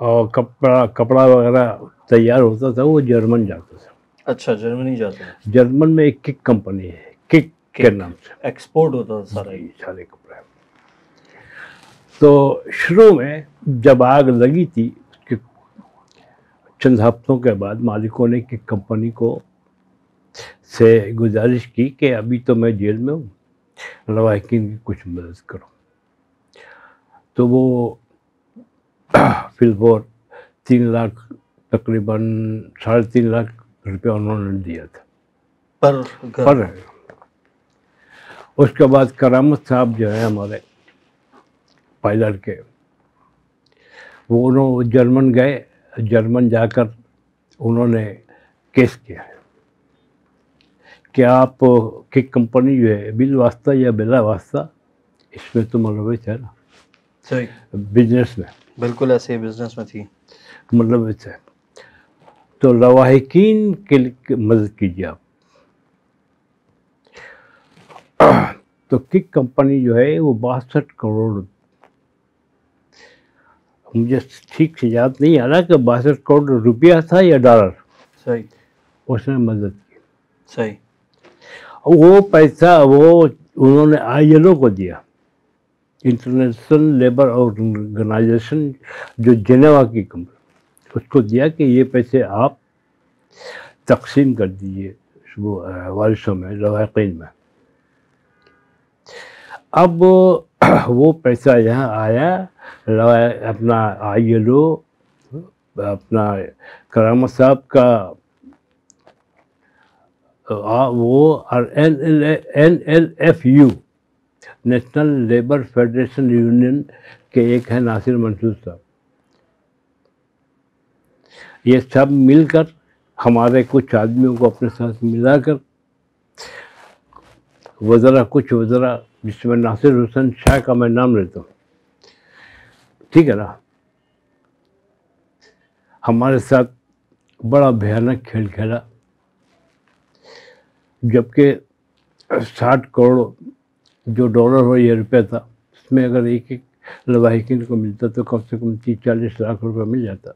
कपड़ा वगैरह तैयार होता था वो जर्मन जाता था। अच्छा, जर्मनी जाता है। जर्मन में एक किक कंपनी है, किक के नाम से एक्सपोर्ट होता था सारा ही। सारे कपड़े। तो शुरू में जब आग लगी थी उसके चंद हफ्तों के बाद मालिकों ने किक कंपनी को से गुजारिश की कि अभी तो मैं जेल में हूँ, लवाहिकीन की कुछ मदद करो। तो वो फिलहाल 3 लाख, तकरीबन 3.5 लाख रुपया उन्होंने दिया था पर। उसके बाद करामत साहब जो है हमारे पायलट के, वो उन्होंने जर्मन गए। जर्मन जाकर उन्होंने केस किया कि आप किक कंपनी जो है बिल वास्ता या बिला वास्ता इसमें तो मुलविस है ना। सही। बिजनेस में बिल्कुल ऐसे बिजनेस में थी, मुलविस है। तो लवाहिकीन के लिए मदद कीजिए आप। तो किक कंपनी जो है वो 62 करोड़, मुझे ठीक से याद नहीं आ रहा कि 62 करोड़ रुपया था या डॉलर। सही। उसने मदद की। सही। वो पैसा वो उन्होंने ILO को दिया। इंटरनेशनल लेबर ऑर्गेनाइजेशन जो जेनेवा की कंपनी, उसको दिया कि ये पैसे आप तकसीम कर दीजिए वो वारिसों में, लवाहिकीन में। अब वो पैसा यहाँ आया, अपना ILO, अपना करामत साहब का वो, और NLFU, national labour federation union के एक है नासिर मंसूर साहब, ये सब मिलकर हमारे कुछ आदमियों को अपने साथ मिलाकर कुछ वज़रा, जिसमें नासिर हुसैन शाह का मैं नाम लेता हूँ, ठीक है ना, हमारे साथ बड़ा भयानक खेल खेला। जबकि 60 करोड़ जो डॉलर हो या रुपया था, उसमें अगर एक एक लवाहिकीन को मिलता तो कम से कम 30-40 लाख रुपया मिल जाता।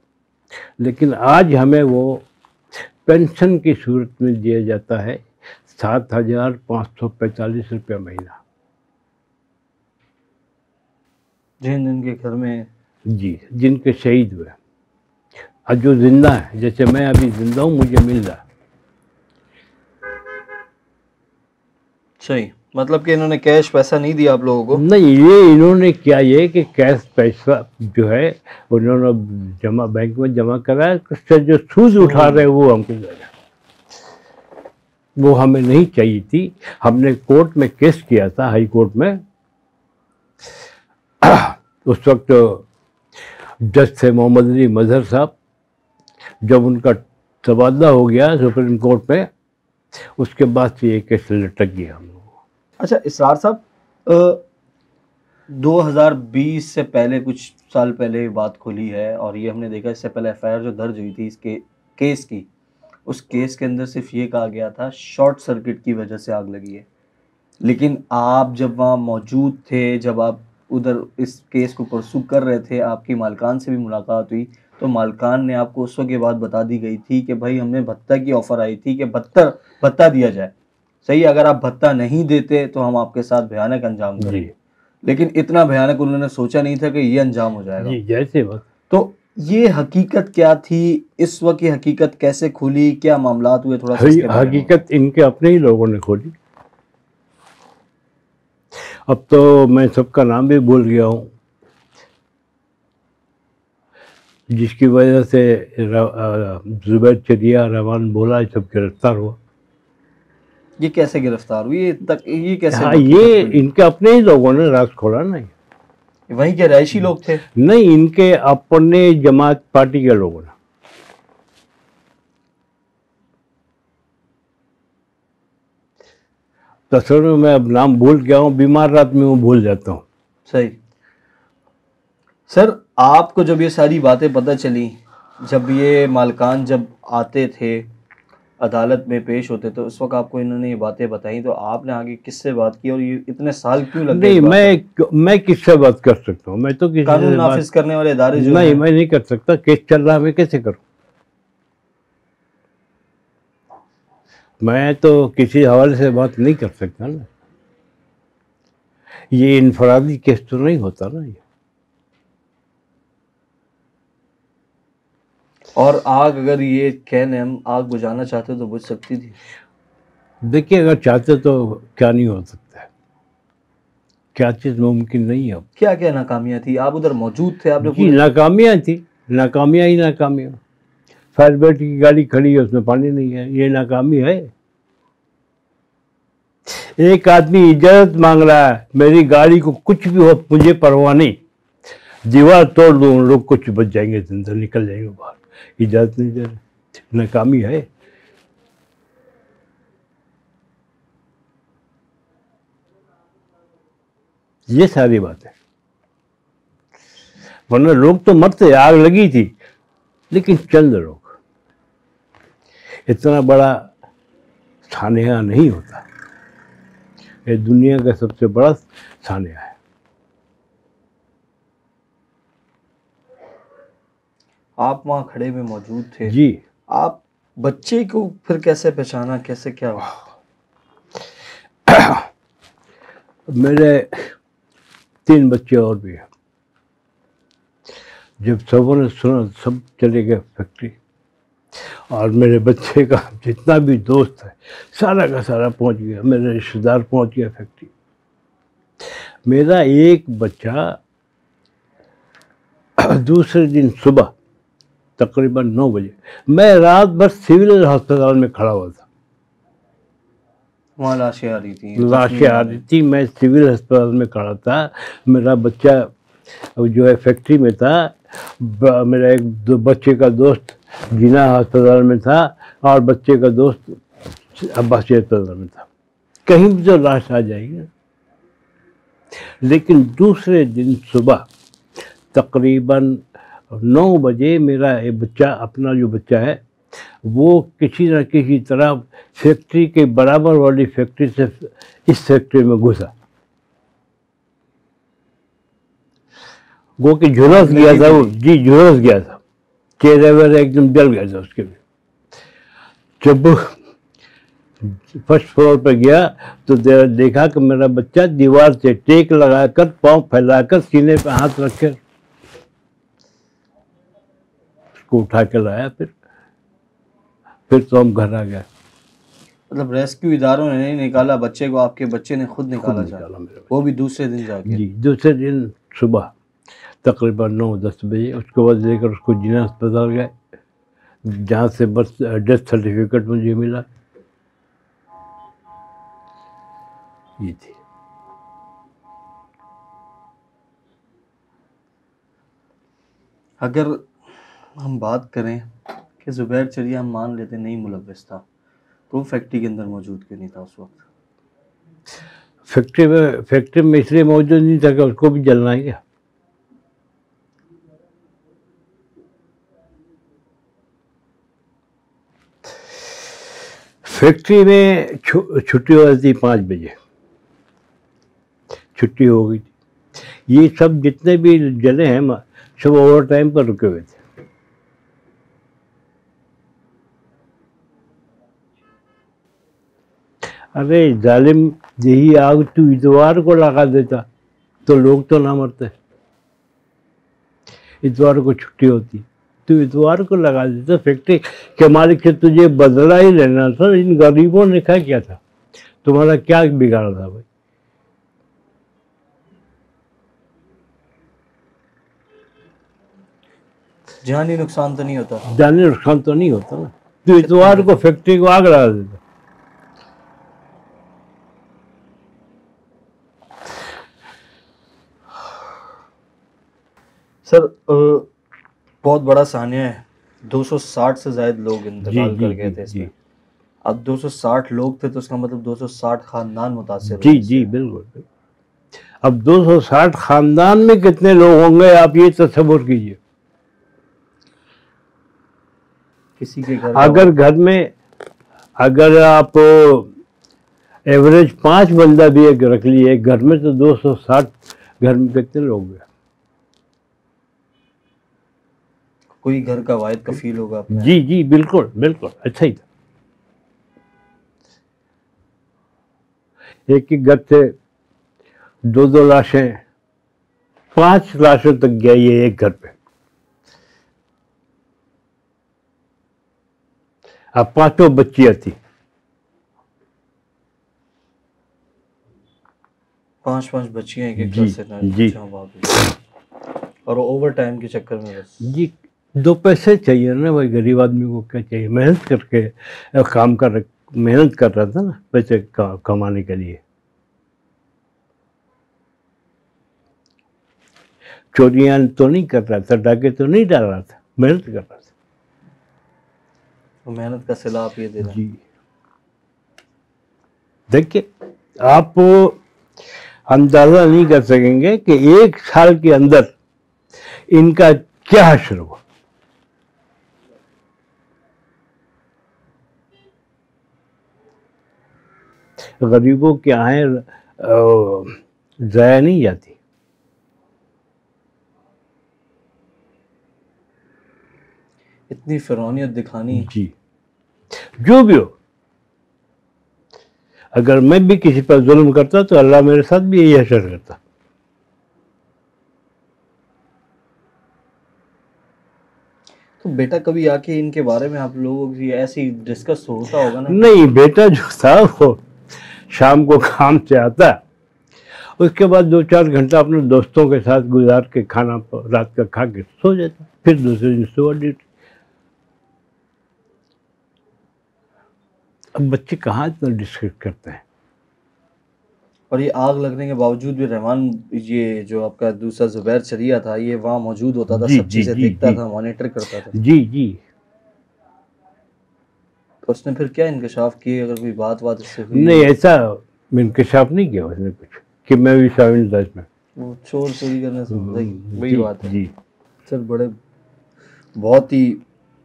लेकिन आज हमें वो पेंशन की सूरत में दिया जाता है 7,545 रुपया महीना। जिनके घर में जी, जिनके शहीद हुए, और जो जिंदा है, जैसे मैं अभी जिंदा हूँ, मुझे मिल रहा है। सही, मतलब कि इन्होंने कैश पैसा नहीं दिया आप लोगों को? नहीं, ये इन्होंने क्या, ये कि कैश पैसा जो है उन्होंने जमा बैंक में जमा कराया, उससे जो सूद उठा रहे वो हमको दे रहे, वो हमें नहीं चाहिए थी। हमने कोर्ट में केस किया था, हाई कोर्ट में। उस वक्त जज थे मोहम्मद अली मजहर साहब। जब उनका तबादला हो गया सुप्रीम कोर्ट में, उसके बाद से ये केस लटक गया हम लोग। अच्छा इसरार साहब, 2020 से पहले, कुछ साल पहले बात खुली है, और ये हमने देखा इससे पहले FIR जो दर्ज हुई थी इसके केस की, उस केस के अंदर सिर्फ ये कहा गया था शॉर्ट सर्किट की वजह से आग लगी है। लेकिन आप जब वहाँ मौजूद थे, जब आप उधर इस केस को परसू कर रहे थे, आपकी मालकान से भी मुलाकात हुई, तो मालकान ने आपको उस वक्त ये बात बता दी गई थी कि भाई हमें भत्ता की ऑफर आई थी कि भत्ता दिया जाए, सही, अगर आप भत्ता नहीं देते तो हम आपके साथ भयानक अंजाम करेंगे। लेकिन इतना भयानक उन्होंने सोचा नहीं था कि ये अंजाम हो जाएगा। जी, जैसे वक्त। तो ये हकीकत क्या थी इस वक्त, ये हकीकत कैसे खुली, क्या मामलात हुए, थोड़ा सा हकीकत इनके अपने ही लोगों ने खोली। अब तो मैं सबका नाम भी भूल गया हूँ, जिसकी वजह से जुबैर चरिया, रहमान बोला, ये सब गिरफ्तार हुआ। ये कैसे गिरफ्तार हुई? ये कैसे? हाँ, ये इनके अपने ही लोगों ने राज खोला। नहीं, वहीं के रहायशी लोग थे? नहीं, इनके अपने जमात पार्टी के लोगों ने। तस्वीर में मैं अब नाम भूल गया हूँ, बीमार रात में वो भूल जाता हूँ। सही। सर, आपको जब ये सारी बातें पता चली, जब ये मालकान जब आते थे अदालत में पेश होते, तो उस वक्त आपको इन्होंने ये बातें बताई, तो आपने आगे किससे बात की और ये इतने साल क्यों लग गए? नहीं, मैं किससे बात कर सकता हूँ? मैं तो किसी कानून नाफिज करने वाले इदारे जो नहीं, मैं नहीं कर सकता। केस चल रहा है, मैं कैसे करूँ? मैं तो किसी हवाले से बात नहीं कर सकता ना। ये इनफरादी केस तो नहीं होता ना ये। और आग, अगर ये कहने हम आग बुझाना चाहते तो बुझ सकती थी। देखिए, अगर चाहते तो क्या नहीं हो सकता है, क्या चीज़ मुमकिन नहीं है। क्या क्या नाकामियाँ थी? आप उधर मौजूद थे, आपने? जी, नाकामियाँ थी, नाकामियाँ ही नाकामियाँ। फायर ब्रिगेड की गाड़ी खड़ी है, उसमें पानी नहीं है, ये नाकामी है। एक आदमी इजाज़त मांग रहा है, मेरी गाड़ी को कुछ भी हो मुझे परवाह नहीं, दीवार तोड़ दो, उन लोग कुछ बच जाएंगे, जिंदा निकल जाएंगे बाहर, इजाज़त नहीं दे रहे। नाकामी है। ये सारी बात है। वरना लोग तो मरते, आग लगी थी, लेकिन चंद लोग, इतना बड़ा सानेहा नहीं होता। ये दुनिया का सबसे बड़ा सानेहा है। आप वहाँ खड़े में मौजूद थे जी। आप बच्चे को फिर कैसे पहचाना, कैसे क्या हुआ? मेरे 3 बच्चे और भी हैं। जब सबों ने सुना सब चले गए फैक्ट्री, और मेरे बच्चे का जितना भी दोस्त है सारा का सारा पहुंच गया, मेरे रिश्तेदार पहुंच गया फैक्ट्री। मेरा एक बच्चा दूसरे दिन सुबह तकरीबन 9 बजे, मैं रात भर सिविल अस्पताल में खड़ा हुआ था। वहाँ लाशें आ रही थी, मैं सिविल अस्पताल में खड़ा था। मेरा बच्चा जो है फैक्ट्री में था, मेरा एक बच्चे का दोस्त जिना अस्पताल में था और बच्चे का दोस्त अब्बासी अस्पताल में था। कहीं भी तो लाश आ जाएगी। लेकिन दूसरे दिन सुबह तकरीबन 9 बजे मेरा एक बच्चा, अपना जो बच्चा है, वो किसी न किसी तरह फैक्ट्री के बराबर वाली फैक्ट्री से इस फैक्ट्री में घुसा। वो कि झुलस गया था वो, जी झुलस गया था, चेहरे वेहरे एकदम जल गया था उसके भी। जब फर्स्ट फ्लोर पर गया तो देखा कि मेरा बच्चा दीवार से टेक लगाकर, पांव फैलाकर, सीने पे हाथ रखकर उसको उठा के लाया। फिर तो हम घर आ गए। मतलब रेस्क्यू इदारों ने नहीं निकाला बच्चे को, आपके बच्चे ने खुद निकाला वो भी दूसरे दिन जाके? जी, दूसरे दिन सुबह तकरीबन 9-10 बजे। उसके बाद लेकर उसको जिना अस्पताल गए, जहाँ से बस डेथ सर्टिफिकेट मुझे मिला। ये थी। अगर हम बात करें कि ज़ुबैर चरिया, हम मान लेते नहीं मुलव्वस था, तो वो फैक्ट्री के अंदर मौजूद क्यों नहीं था उस वक्त? फैक्ट्री में इसलिए मौजूद नहीं था कि उसको भी जलना है क्या? फैक्ट्री में छुट्टी हो जाती 5 बजे, छुट्टी हो गई थी। ये सब जितने भी जले हैं सब ओवर टाइम पर रुके हुए थे। अरे जालिम, यही आग तू इतवार को लगा देता तो लोग तो ना मरते। इतवार को छुट्टी होती, तू इतवार को लगा देता। फैक्ट्री के मालिक से तुझे बदला ही लेना था। इन गरीबों ने क्या था, तुम्हारा क्या बिगाड़ा था भाई? जानी नुकसान तो नहीं होता? जानी नुकसान तो नहीं होता ना। तू इतवार को फैक्ट्री को आग लगा देता। सर बहुत बड़ा सानिया है, 260 से ज्यादा लोग इंतकाल कर गए थे इसमें। अब 260 लोग थे तो उसका मतलब 260 खानदान मुतासिर। जी जी बिल्कुल। अब 260 खानदान में कितने लोग होंगे आप ये तस्वीर कीजिए। किसी के घर, अगर घर में अगर आप एवरेज 5 बंदा भी एक रख लिए एक घर में, तो 260 घर में कितने लोग हैं? कोई घर का वाहिद कफील होगा अपने। जी जी बिल्कुल बिल्कुल, अच्छा ही था। एक ही घर से 2-2 लाशें, 5 लाशों तक गया ये एक घर पे। अब 5 बच्चियां थी, 5 बच्चियां एक घर से जी। और ओवर टाइम के चक्कर में बस जी 2 पैसे चाहिए ना भाई, गरीब आदमी को क्या चाहिए? मेहनत करके काम कर, मेहनत कर रहा था ना पैसे कमाने के लिए। चोरियां तो नहीं कर रहा था, डाके तो नहीं डाल रहा था, मेहनत कर रहा था। तो मेहनत का सिला आप ये दे रहे हैं। जी देखिए, आप अंदाजा नहीं कर सकेंगे कि 1 साल के अंदर इनका क्या हश्र हुआ। गरीबों की आहें ज़ाया नहीं जाती। इतनी फिरौनियत दिखानी। जी जो भी हो, अगर मैं भी किसी पर जुल्म करता तो अल्लाह मेरे साथ भी यही हशर करता। तो बेटा कभी आके इनके बारे में आप लोगों की ऐसी डिस्कस होता होगा ना? नहीं, बेटा जो था वो शाम को काम से आता, उसके बाद 2-4 घंटा अपने दोस्तों के साथ गुजार के खाना रात का खा के सो जाता, फिर दूसरे दिन सुबह ड्यूटी। अब बच्चे कहाँ इतना डिस्कस करते हैं। और ये आग लगने के बावजूद भी रहमान, ये जो आपका दूसरा जुबैर चरिया था, ये वहाँ मौजूद होता था, जी, सब जी, चीजें जी, देखता जी। था, मॉनिटर करता था। जी जी। तो उसने फिर क्या इंकशाफ किए, अगर कोई बात इससे हुई? नहीं, ऐसा इंकशाफ नहीं किया उसने कुछ कि मैं भी शामिल था इसमें। वो चोर चोरी करने से वही जी, बात है जी सर। बहुत ही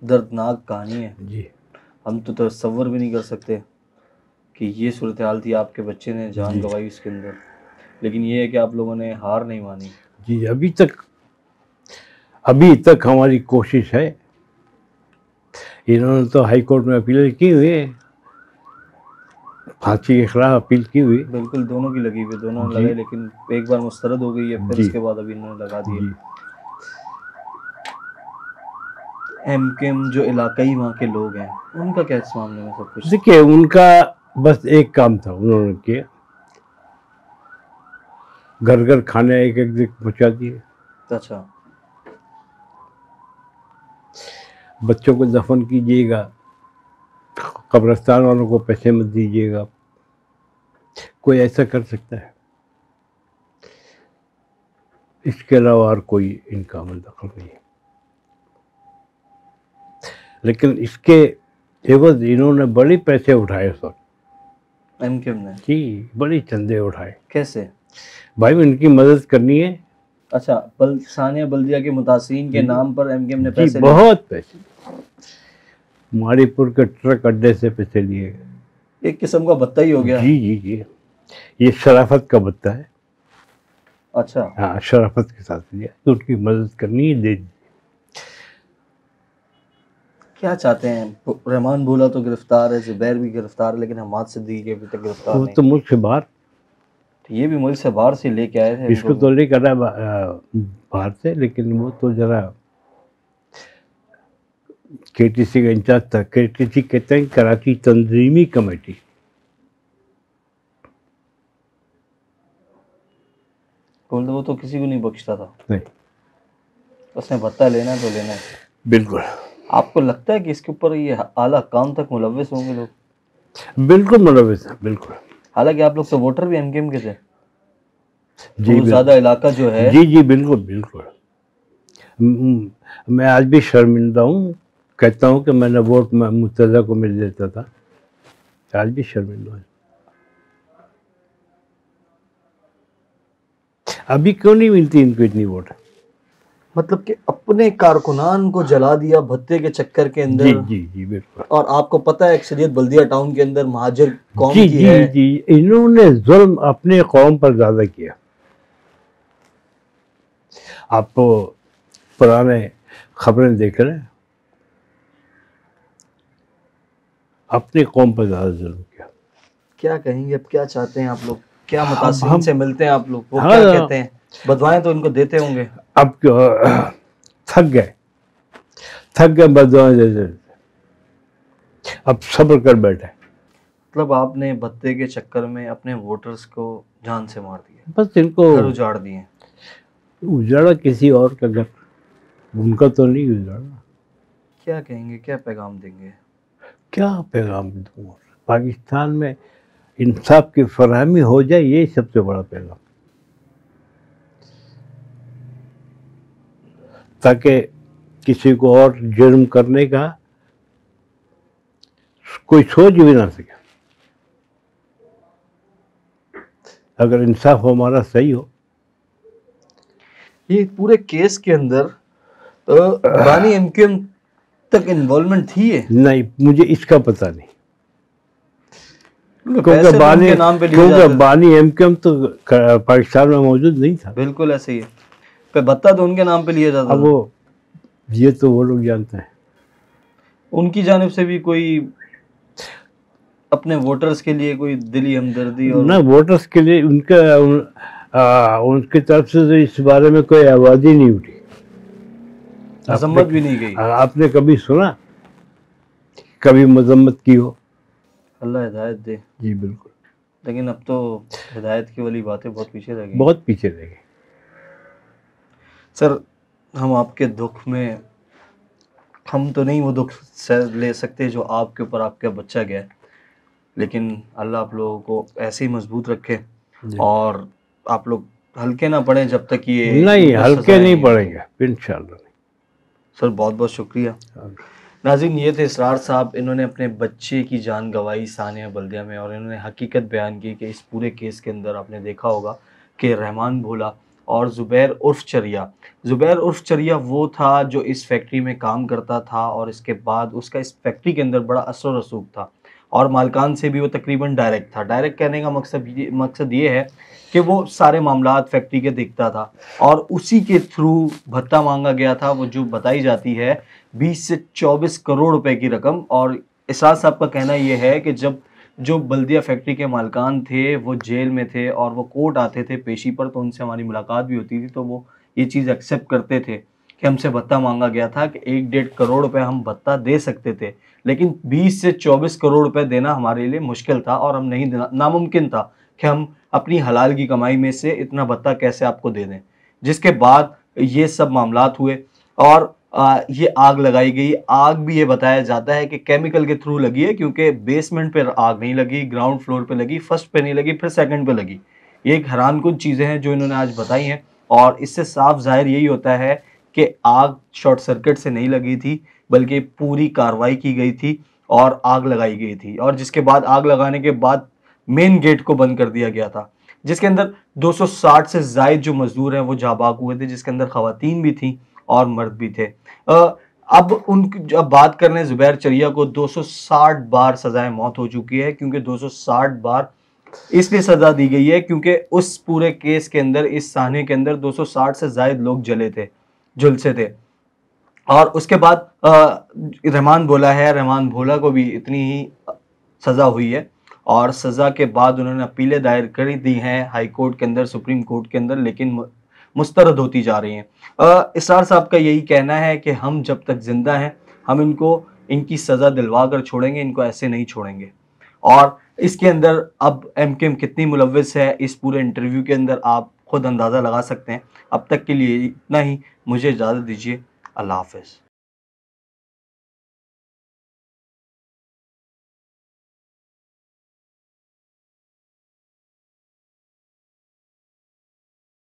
दर्दनाक कहानी है। जी। हम तो तसव्वुर भी नहीं कर सकते कि ये सूरत हाल थी, आपके बच्चे ने जान गंवाई उसके अंदर। लेकिन ये है कि आप लोगों ने हार नहीं मानी। जी, अभी तक हमारी कोशिश है। इन्होंने तो हाई कोर्ट में अपील की हुई है, फांसी के खिलाफ अपील की हुई। बिल्कुल, दोनों की लगी हुई, दोनों ने लगाई, लेकिन एक बार मुस्तरद हो गई है, फिर उसके बाद अभी इन्होंने लगा दिए। एमकेएम जो इलाकाई वहाँ के लोग हैं, उनका क्या इस मामले में सब कुछ? देखिए, उनका बस एक काम था, उन्होंने किया, घर घर खाने एक एक दिन पहुँचा दिए। अच्छा, बच्चों को दफन कीजिएगा, कब्रिस्तान वालों को पैसे मत दीजिएगा। कोई ऐसा कर सकता है? इसके अलावा और कोई इनका अमल दखल नहीं है। लेकिन इसके एवज इन्होंने बड़े पैसे उठाए उस वक्त, एमकेएम ने। जी, बड़े चंदे उठाए। कैसे? भाई, उनकी मदद करनी है। अच्छा, सानिया बल्दिया के मुतासिरीन के नाम पर एमकेएम ने पैसे बहुत पैसे, मारीपुर के ट्रक अड्डे से पैसे लिए गए। एक किस्म का भत्ता ही हो गया। जी जी जी, ये शराफत का भत्ता है। अच्छा, हाँ, शराफत के साथ लिया, तो उनकी मदद करनी है, दे दी। क्या चाहते हैं? रहमान भोला तो गिरफ्तार है, जुबैर भी गिरफ्तार है, लेकिन हमाद सिद्दीकी अभी तक गिरफ्तार नहीं। तो मुल्क से बाहर, ये भी मुल्क से बाहर से लेके आए थे इसको तो लेकर आया बाहर से, लेकिन वो तो जरा केटीसी का इंचार्ज था। केटीसी कहते हैं कराची तंजीमी कमेटी। वो तो किसी को नहीं बख्शता था। नहीं, उसने भत्ता लेना है तो लेना है। बिल्कुल। आपको लगता है कि इसके ऊपर ये आला काम तक मुलव्वस होंगे लोग? बिल्कुल मुलव्वस है, बिल्कुल। हालांकि आप लोग तो वोटर भी एमकेएम के थे। जी, तो ज्यादा इलाका जो है। जी जी, बिल्कुल बिल्कुल। मैं आज भी शर्मिंदा हूँ, कहता हूँ कि मैंने वोट मुर्तज़ा को मिल देता था, आज भी शर्मिंदा हूँ। अभी क्यों नहीं मिलती इनको इतनी वोट? मतलब कि अपने कारकुनान को जला दिया भत्ते के चक्कर के अंदर। जी जी जी, बिल्कुल। और आपको पता है अक्सरियत बल्दिया टाउन के अंदर महाजर कौम जी की जी है। जी, इन्होंने जुल्म अपने कौम पर ज्यादा किया। आप पुराने खबरें देख रहे हैं, अपनी कौम पर ज्यादा जुल्म किया। क्या कहेंगे अब? क्या चाहते हैं आप लोग? क्या मुतासिरीन से मिलते हैं आप लोग? वो हाँ, क्या कहते हैं? बदवाएं तो इनको देते होंगे। अब थक गए बदवाएं देते, अब सब्र कर बैठे। मतलब आपने भत्ते के चक्कर में अपने वोटर्स को जान से मार दिया, बस इनको घर उजाड़ दिए। उजाड़ा किसी और का घर, उनका तो नहीं उजाड़ा। क्या कहेंगे? क्या पैगाम देंगे? क्या पैगाम दूंगा? पाकिस्तान में इंसाफ की फरहमी हो जाए, ये सबसे बड़ा पैगाम, ताकि किसी को और जुर्म करने का कोई सोच भी ना सके। अगर इंसाफ हमारा सही हो। ये पूरे केस के अंदर बानी एमकेएम तक इन्वॉल्वमेंट थी है? नहीं, मुझे इसका पता नहीं, क्योंकि बानी एमकेएम तो पाकिस्तान में मौजूद नहीं था। बिल्कुल ऐसे ही है। पे भत्ता तो उनके नाम पे लिया जाता। अब ये तो वो लोग जानते हैं। उनकी जानिब से भी कोई अपने वोटर्स के लिए कोई दिली हमदर्दी और ना, वोटर्स के लिए उनके तरफ से तो इस बारे में कोई आवाज़ ही नहीं उठी मजम्मत भी नहीं गई। आपने कभी सुना, कभी मजम्मत की हो? अल्लाह हिदायत दे। जी बिल्कुल। लेकिन अब तो हिदायत की वाली बातें बहुत पीछे रह गई। बहुत पीछे रह गए। सर, हम आपके दुख में, हम तो नहीं वो दुख ले सकते जो आपके ऊपर आपका बच्चा गया, लेकिन अल्लाह आप लोगों को ऐसे ही मजबूत रखे और आप लोग हल्के ना पड़े जब तक ये नहीं, हल्के नहीं पड़ेंगे इंशाल्लाह। सर बहुत बहुत शुक्रिया। नाज़रीन, ये थे इसरार साहब। इन्होंने अपने बच्चे की जान गंवाई सानिया बल्दिया में और इन्होंने हकीकत बयान की कि इस पूरे केस के अंदर आपने देखा होगा कि रहमान भोला और ज़ुबैर उर्फ चरिया, ज़ुबैर उर्फ चरिया वो था जो इस फैक्ट्री में काम करता था और इसके बाद उसका इस फैक्ट्री के अंदर बड़ा असर रसूख था और मालकान से भी वो तकरीबन डायरेक्ट था। डायरेक्ट कहने का मकसद ये है कि वो सारे मामलात फैक्ट्री के देखता था और उसी के थ्रू भत्ता मांगा गया था, वो जो बताई जाती है 20 से 24 करोड़ रुपए की रकम। और इसरार साहब का कहना ये है कि जब जो बल्दिया फैक्ट्री के मालकान थे वो जेल में थे और वो कोर्ट आते थे पेशी पर, तो उनसे हमारी मुलाकात भी होती थी, तो वो ये चीज़ एक्सेप्ट करते थे कि हमसे भत्ता मांगा गया था कि 1-1.5 करोड़ रुपए हम भत्ता दे सकते थे, लेकिन 20 से 24 करोड़ रुपए देना हमारे लिए मुश्किल था और हम नहीं देना, नामुमकिन था कि हम अपनी हलाल की कमाई में से इतना भत्ता कैसे आपको दे दें। जिसके बाद ये सब मामलात हुए और ये आग लगाई गई। आग भी ये बताया जाता है कि केमिकल के थ्रू लगी है, क्योंकि बेसमेंट पे आग नहीं लगी, ग्राउंड फ्लोर पे लगी, फर्स्ट पे नहीं लगी, फिर सेकंड पे लगी। ये एक हैरानकुन चीज़ें हैं जो इन्होंने आज बताई हैं और इससे साफ जाहिर यही होता है कि आग शॉर्ट सर्किट से नहीं लगी थी, बल्कि पूरी कार्रवाई की गई थी और आग लगाई गई थी। और जिसके बाद आग लगाने के बाद मेन गेट को बंद कर दिया गया था, जिसके अंदर 260 से जायद जो मजदूर हैं वो जाबाक हुए थे, जिसके अंदर खवातीन भी थी और मर्द भी थे। अब जब बात कर रहे हैं ज़ुबैर चरिया को, 260 बार सजाए मौत हो चुकी है, क्योंकि 260 बार इसलिए सजा दी गई है क्योंकि उस पूरे केस के अंदर, इस साहने के अंदर 260 से जायद लोग जले थे, झुलसे थे। और उसके बाद रहमान भोला है, रहमान भोला को भी इतनी ही सजा हुई है और सजा के बाद उन्होंने अपीलें दायर कर दी हैं हाई कोर्ट के अंदर, सुप्रीम कोर्ट के अंदर, लेकिन मुस्तरद होती जा रही हैं। इसरार साहब का यही कहना है कि हम जब तक जिंदा हैं हम इनको इनकी सज़ा दिलवा कर छोड़ेंगे, इनको ऐसे नहीं छोड़ेंगे। और इसके अंदर अब एमकेएम कितनी मुलव्वस है इस पूरे इंटरव्यू के अंदर आप खुद अंदाज़ा लगा सकते हैं। अब तक के लिए इतना ही, मुझे इजाज़त दीजिए। अल्लाह हाफ़िज़।